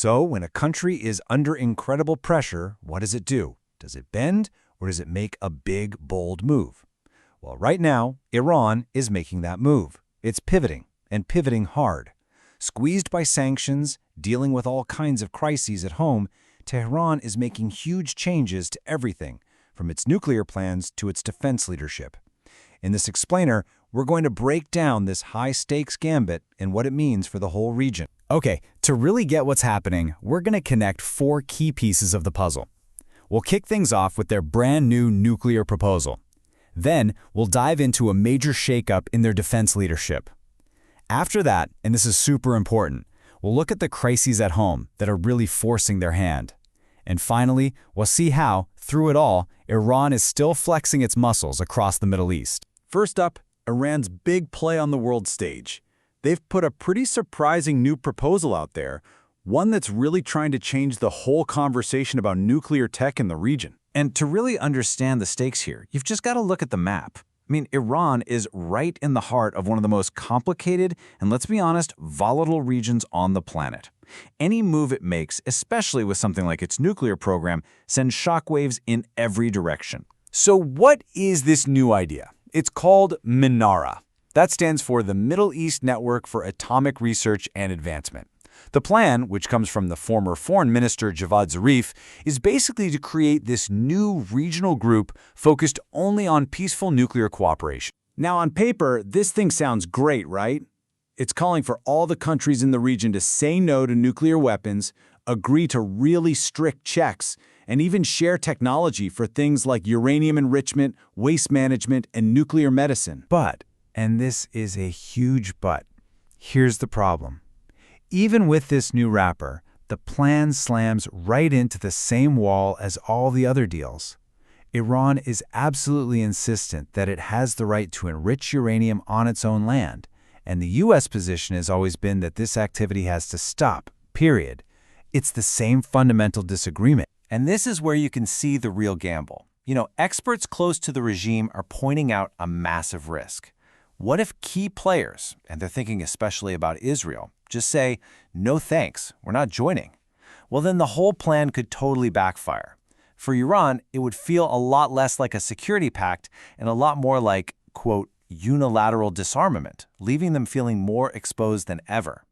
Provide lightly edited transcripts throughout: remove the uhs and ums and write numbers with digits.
So when a country is under incredible pressure, what does it do? Does it bend, or does it make a big, bold move? Well, right now, Iran is making that move. It's pivoting, and pivoting hard. Squeezed by sanctions, dealing with all kinds of crises at home, Tehran is making huge changes to everything, from its nuclear plans to its defense leadership. In this explainer, we're going to break down this high-stakes gambit and what it means for the whole region. Okay, to really get what's happening, we're going to connect 4 key pieces of the puzzle. We'll kick things off with their brand new nuclear proposal. Then, we'll dive into a major shakeup in their defense leadership. After that, and this is super important, we'll look at the crises at home that are really forcing their hand. And finally, we'll see how, through it all, Iran is still flexing its muscles across the Middle East. First up, Iran's big play on the world stage. They've put a pretty surprising new proposal out there, one that's really trying to change the whole conversation about nuclear tech in the region. And to really understand the stakes here, you've just got to look at the map. I mean, Iran is right in the heart of one of the most complicated and, let's be honest, volatile regions on the planet. Any move it makes, especially with something like its nuclear program, sends shockwaves in every direction. So what is this new idea? It's called MENARA. That stands for the Middle East Network for Atomic Research and Advancement. The plan, which comes from the former Foreign Minister Javad Zarif, is basically to create this new regional group focused only on peaceful nuclear cooperation. Now, on paper, this thing sounds great, right? It's calling for all the countries in the region to say no to nuclear weapons, agree to really strict checks, and even share technology for things like uranium enrichment, waste management, and nuclear medicine. But, and this is a huge but, here's the problem. Even with this new wrapper, the plan slams right into the same wall as all the other deals. Iran is absolutely insistent that it has the right to enrich uranium on its own land, and the U.S. position has always been that this activity has to stop, period. It's the same fundamental disagreement. And this is where you can see the real gamble. You know, experts close to the regime are pointing out a massive risk. What if key players, and they're thinking especially about Israel, just say, no thanks, we're not joining? Well, then the whole plan could totally backfire. For Iran, it would feel a lot less like a security pact and a lot more like, quote, unilateral disarmament, leaving them feeling more exposed than ever.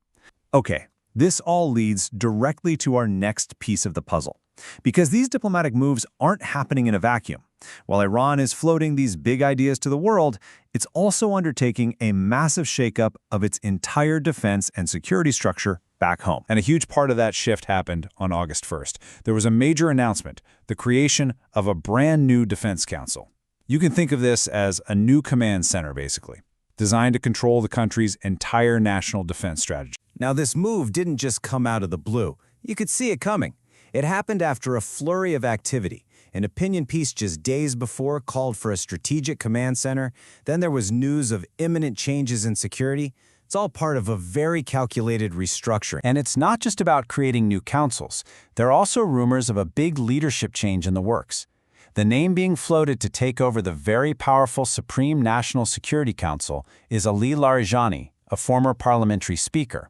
Okay, this all leads directly to our next piece of the puzzle. Because these diplomatic moves aren't happening in a vacuum. While Iran is floating these big ideas to the world, it's also undertaking a massive shakeup of its entire defense and security structure back home. And a huge part of that shift happened on August 1st. There was a major announcement, the creation of a brand new defense council. You can think of this as a new command center, basically, designed to control the country's entire national defense strategy. Now, this move didn't just come out of the blue. You could see it coming. It happened after a flurry of activity. An opinion piece just days before called for a strategic command center. Then there was news of imminent changes in security. It's all part of a very calculated restructuring. And it's not just about creating new councils. There are also rumors of a big leadership change in the works. The name being floated to take over the very powerful Supreme National Security Council is Ali Larijani, a former parliamentary speaker.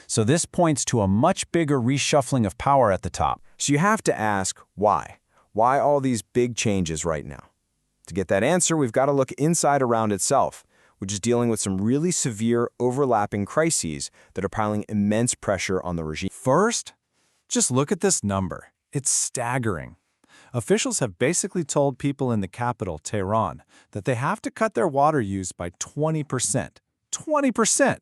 So this points to a much bigger reshuffling of power at the top. So you have to ask, why? Why all these big changes right now? To get that answer, we've got to look inside Iran itself, which is dealing with some really severe overlapping crises that are piling immense pressure on the regime. First, just look at this number. It's staggering. Officials have basically told people in the capital, Tehran, that they have to cut their water use by 20%. 20%!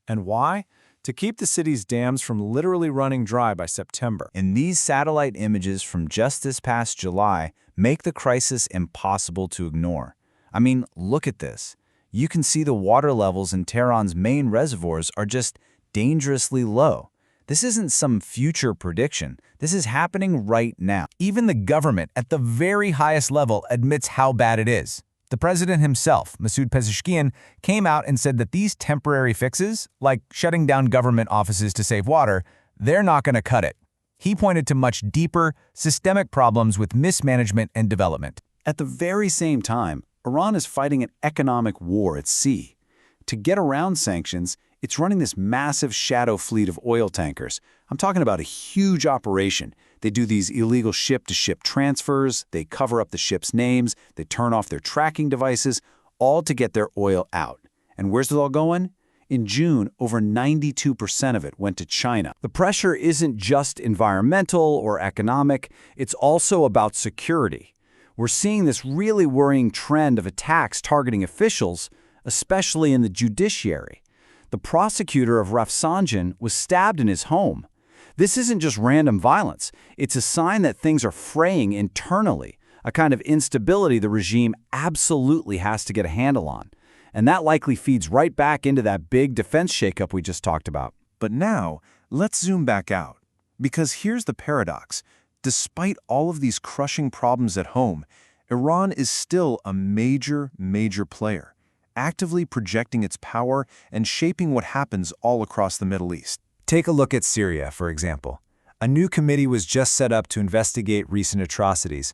And why? To keep the city's dams from literally running dry by September. And these satellite images from just this past July make the crisis impossible to ignore. I mean, look at this. You can see the water levels in Tehran's main reservoirs are just dangerously low. This isn't some future prediction. This is happening right now. Even the government at the very highest level admits how bad it is. The president himself, Masoud Pezeshkian, came out and said that these temporary fixes, like shutting down government offices to save water, they're not going to cut it. He pointed to much deeper, systemic problems with mismanagement and development. At the very same time, Iran is fighting an economic war at sea. To get around sanctions, It's running this massive shadow fleet of oil tankers. I'm talking about a huge operation. They do these illegal ship-to-ship transfers, they cover up the ship's names, they turn off their tracking devices, all to get their oil out. And where's it all going? In June, over 92% of it went to China. The pressure isn't just environmental or economic, it's also about security. We're seeing this really worrying trend of attacks targeting officials, especially in the judiciary. The prosecutor of Rafsanjani was stabbed in his home. This isn't just random violence. It's a sign that things are fraying internally, a kind of instability the regime absolutely has to get a handle on. And that likely feeds right back into that big defense shakeup we just talked about. But now, let's zoom back out. Because here's the paradox. Despite all of these crushing problems at home, Iran is still a major player, actively projecting its power and shaping what happens all across the Middle East. Take a look at Syria, for example. A new committee was just set up to investigate recent atrocities.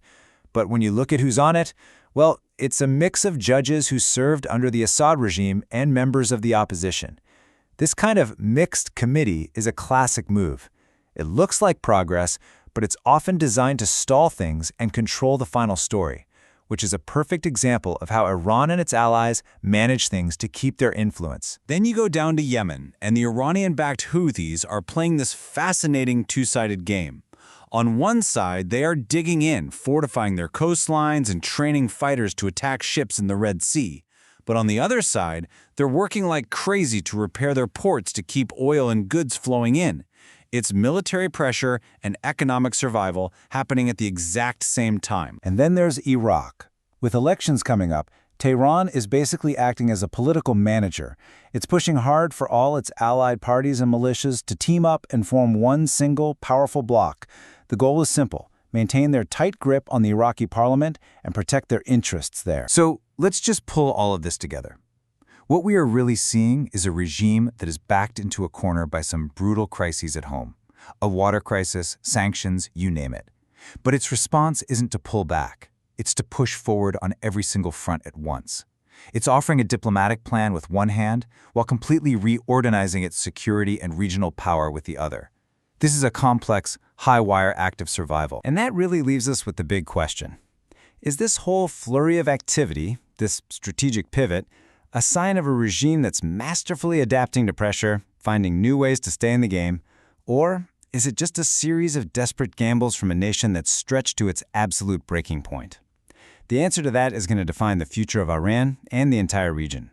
But when you look at who's on it, well, it's a mix of judges who served under the Assad regime and members of the opposition. This kind of mixed committee is a classic move. It looks like progress, but it's often designed to stall things and control the final story, which is a perfect example of how Iran and its allies manage things to keep their influence. Then you go down to Yemen, and the Iranian-backed Houthis are playing this fascinating two-sided game. On one side, they are digging in, fortifying their coastlines and training fighters to attack ships in the Red Sea. But on the other side, they're working like crazy to repair their ports to keep oil and goods flowing in. It's military pressure and economic survival happening at the exact same time. And then there's Iraq. With elections coming up, Tehran is basically acting as a political manager. It's pushing hard for all its allied parties and militias to team up and form one single, powerful bloc. The goal is simple: maintain their tight grip on the Iraqi parliament and protect their interests there. So let's just pull all of this together. What we are really seeing is a regime that is backed into a corner by some brutal crises at home. A water crisis, sanctions, you name it. But its response isn't to pull back. It's to push forward on every single front at once. It's offering a diplomatic plan with one hand while completely reorganizing its security and regional power with the other. This is a complex, high-wire act of survival. And that really leaves us with the big question. Is this whole flurry of activity, this strategic pivot, a sign of a regime that's masterfully adapting to pressure, finding new ways to stay in the game, or is it just a series of desperate gambles from a nation that's stretched to its absolute breaking point? The answer to that is going to define the future of Iran and the entire region.